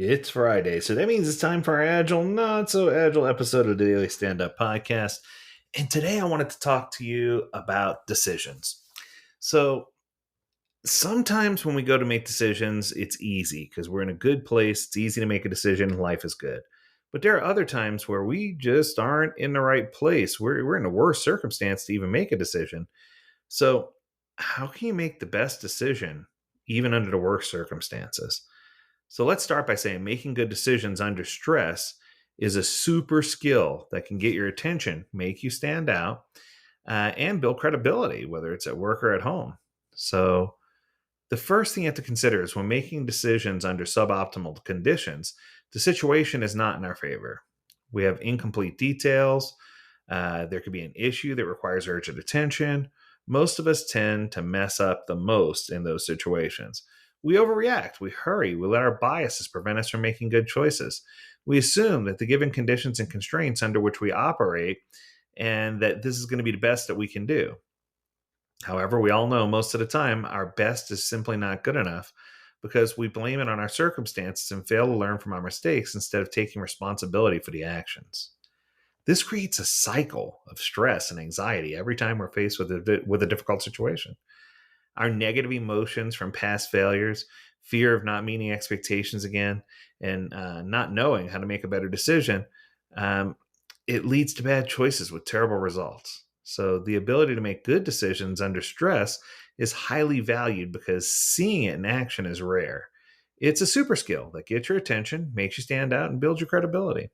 It's Friday, so that means it's time for our agile, not so agile episode of the Daily Stand Up Podcast. And today I wanted to talk to you about decisions. So sometimes when we go to make decisions, it's easy because we're in a good place. It's easy to make a decision. Life is good. But there are other times where we just aren't in the right place. We're in a worse circumstance to even make a decision. So, how can you make the best decision even under the worst circumstances? So let's start by saying making good decisions under stress is a super skill that can get your attention, make you stand out, and build credibility, whether it's at work or at home. So the first thing you have to consider is when making decisions under suboptimal conditions, the situation is not in our favor. We have incomplete details. There could be an issue that requires urgent attention. Most of us tend to mess up the most in those situations. We overreact, we hurry, we let our biases prevent us from making good choices. We assume that the given conditions and constraints under which we operate and that this is going to be the best that we can do. However, we all know most of the time our best is simply not good enough because we blame it on our circumstances and fail to learn from our mistakes instead of taking responsibility for the actions. This creates a cycle of stress and anxiety every time we're faced with a difficult situation. Our negative emotions from past failures, fear of not meeting expectations again, and not knowing how to make a better decision, um, it leads to bad choices with terrible results. So, the ability to make good decisions under stress is highly valued because seeing it in action is rare. It's a super skill that gets your attention, makes you stand out, and builds your credibility.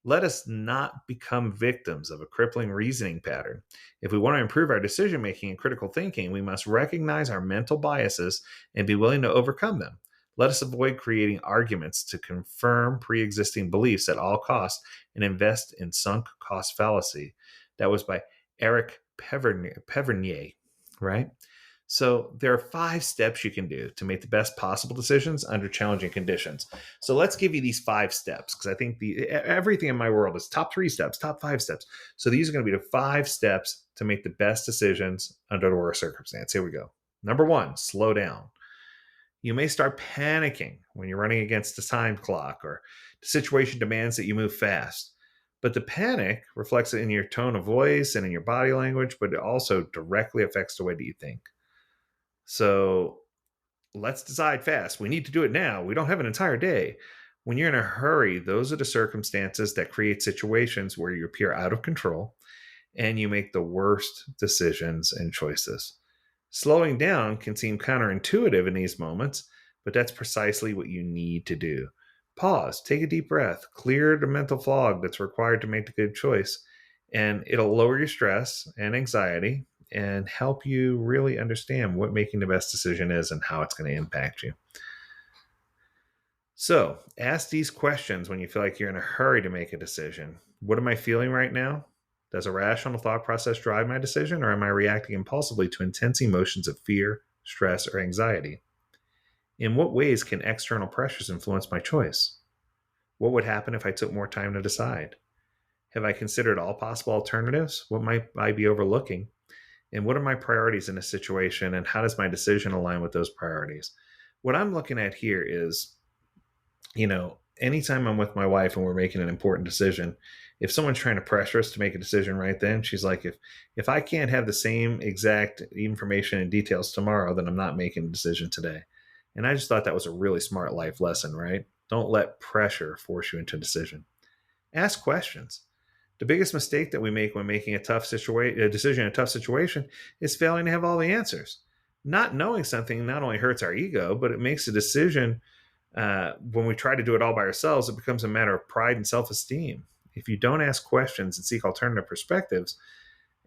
Let us not become victims of a crippling reasoning pattern. If we want to improve our decision making and critical thinking, we must recognize our mental biases and be willing to overcome them. Let us avoid creating arguments to confirm pre existing beliefs at all costs and invest in sunk cost fallacy. That was by Eric Pevernier, right? So there are 5 steps you can do to make the best possible decisions under challenging conditions. So let's give you these 5 steps because I think everything in my world is top 3 steps, top 5 steps. So these are going to be the 5 steps to make the best decisions under the worst circumstance. Here we go. Number 1, slow down. You may start panicking when you're running against the time clock or the situation demands that you move fast. But the panic reflects it in your tone of voice and in your body language, but it also directly affects the way that you think. So let's decide fast. We need to do it now. We don't have an entire day. When you're in a hurry, those are the circumstances that create situations where you appear out of control and you make the worst decisions and choices. Slowing down can seem counterintuitive in these moments, but that's precisely what you need to do. Pause, take a deep breath, clear the mental fog that's required to make the good choice, and it'll lower your stress and anxiety and help you really understand what making the best decision is and how it's going to impact you. So, ask these questions when you feel like you're in a hurry to make a decision. What am I feeling right now? Does a rational thought process drive my decision, or am I reacting impulsively to intense emotions of fear, stress, or anxiety? In what ways can external pressures influence my choice? What would happen if I took more time to decide? Have I considered all possible alternatives? What might I be overlooking? And what are my priorities in a situation, and how does my decision align with those priorities? What I'm looking at here is, anytime I'm with my wife and we're making an important decision, if someone's trying to pressure us to make a decision right then, she's like, if I can't have the same exact information and details tomorrow, then I'm not making a decision today. And I just thought that was a really smart life lesson, right? Don't let pressure force you into a decision. Ask questions. The biggest mistake that we make when making a decision in a tough situation is failing to have all the answers. Not knowing something not only hurts our ego, but it makes a decision when we try to do it all by ourselves, it becomes a matter of pride and self-esteem. If you don't ask questions and seek alternative perspectives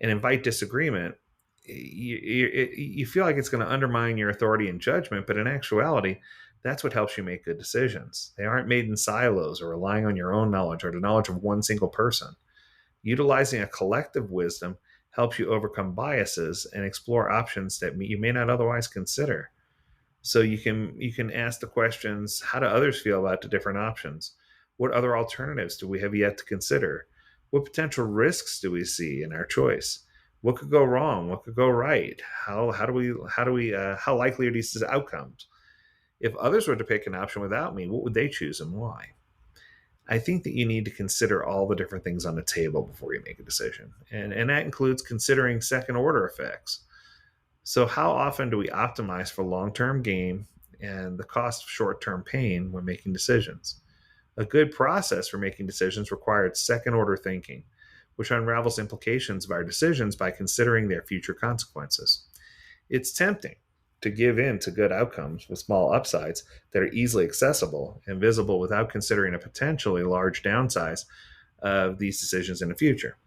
and invite disagreement, you feel like it's going to undermine your authority and judgment, but in actuality, that's what helps you make good decisions. They aren't made in silos or relying on your own knowledge or the knowledge of one single person. Utilizing a collective wisdom helps you overcome biases and explore options that you may not otherwise consider. So you can ask the questions, how do others feel about the different options? What other alternatives do we have yet to consider? What potential risks do we see in our choice? What could go wrong? What could go right? How likely are these outcomes? If others were to pick an option without me, what would they choose and why? I think that you need to consider all the different things on the table before you make a decision. And that includes considering second order effects. So, how often do we optimize for long term gain and the cost of short term pain when making decisions? A good process for making decisions required second order thinking, which unravels implications of our decisions by considering their future consequences. It's tempting to give in to good outcomes with small upsides that are easily accessible and visible without considering a potentially large downsides of these decisions in the future.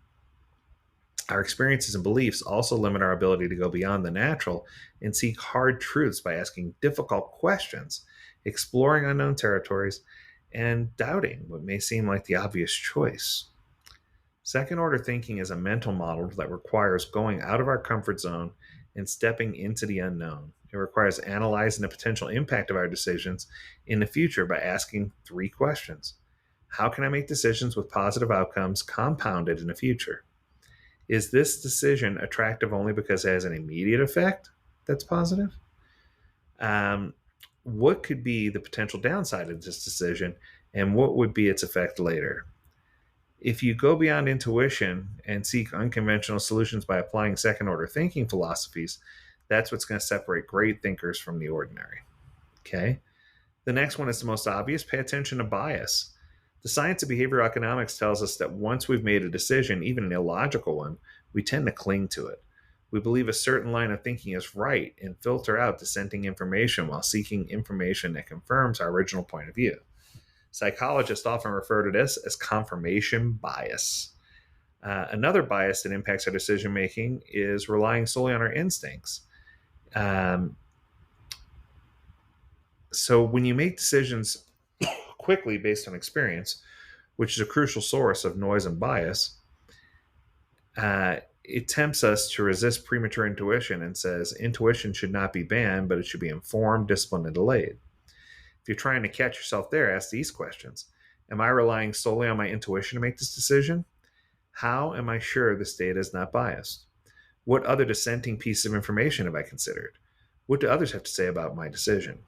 Our experiences and beliefs also limit our ability to go beyond the natural and seek hard truths by asking difficult questions, exploring unknown territories, and doubting what may seem like the obvious choice. Second order thinking is a mental model that requires going out of our comfort zone and stepping into the unknown. It requires analyzing the potential impact of our decisions in the future by asking three questions. How can I make decisions with positive outcomes compounded in the future? Is this decision attractive only because it has an immediate effect that's positive? Um, what could be the potential downside of this decision, and what would be its effect later? If you go beyond intuition and seek unconventional solutions by applying second order thinking philosophies, that's what's going to separate great thinkers from the ordinary. Okay. The next one is the most obvious. Pay attention to bias. The science of behavioral economics tells us that once we've made a decision, even an illogical one, we tend to cling to it. We believe a certain line of thinking is right and filter out dissenting information while seeking information that confirms our original point of view. Psychologists often refer to this as confirmation bias. Another bias that impacts our decision making is relying solely on our instincts. Um, so, when you make decisions quickly based on experience, which is a crucial source of noise and bias, it tempts us to resist premature intuition and says intuition should not be banned, but it should be informed, disciplined, and delayed. If you're trying to catch yourself there, ask these questions. Am I relying solely on my intuition to make this decision? How am I sure this data is not biased? What other dissenting pieces of information have I considered? What do others have to say about my decision?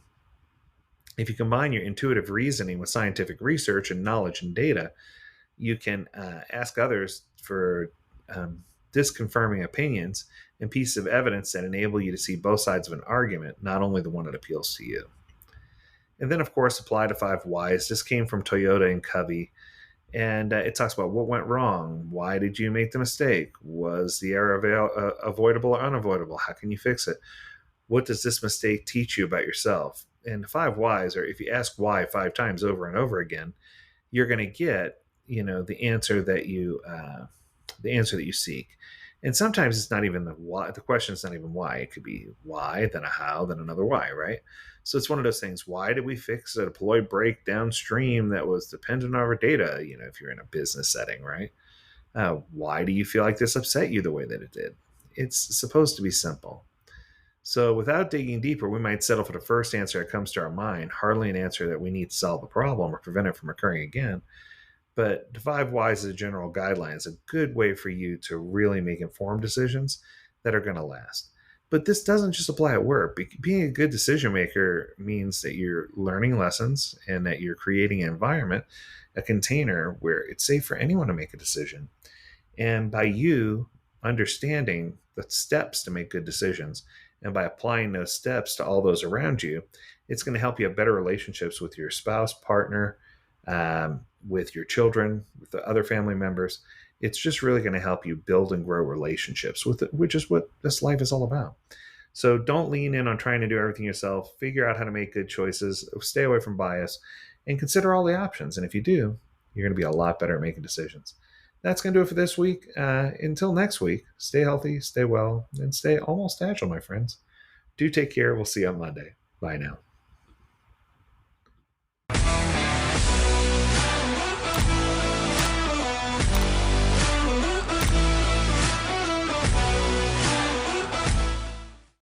If you combine your intuitive reasoning with scientific research and knowledge and data, you can ask others for disconfirming opinions and pieces of evidence that enable you to see both sides of an argument, not only the one that appeals to you. And then, of course, apply to 5 whys. This came from Toyota and Covey. And it talks about what went wrong. Why did you make the mistake? Was the error avoidable or unavoidable? How can you fix it? What does this mistake teach you about yourself? And the 5 whys are, if you ask why 5 times over and over again, you're going to get, the answer that you seek. And sometimes it's not even the why. The question is not even why. It could be why, then a how, then another why, right? So it's one of those things. Why did we fix a deployed break downstream that was dependent on our data? If you're in a business setting, right? Why do you feel like this upset you the way that it did? It's supposed to be simple. So without digging deeper, we might settle for the first answer that comes to our mind, hardly an answer that we need to solve the problem or prevent it from occurring again. But the 5 whys as a general guideline is a good way for you to really make informed decisions that are going to last. But this doesn't just apply at work. Being a good decision maker means that you're learning lessons and that you're creating an environment, a container where it's safe for anyone to make a decision. And by you understanding the steps to make good decisions and by applying those steps to all those around you, it's going to help you have better relationships with your spouse, partner, with your children, with the other family members. It's just really going to help you build and grow relationships with it, which is what this life is all about. So don't lean in on trying to do everything yourself. Figure out how to make good choices, stay away from bias, and consider all the options. And if you do, you're going to be a lot better at making decisions. That's going to do it for this week. Until next week, stay healthy, stay well, and stay almost agile, my friends. Do take care. We'll see you on Monday. Bye now.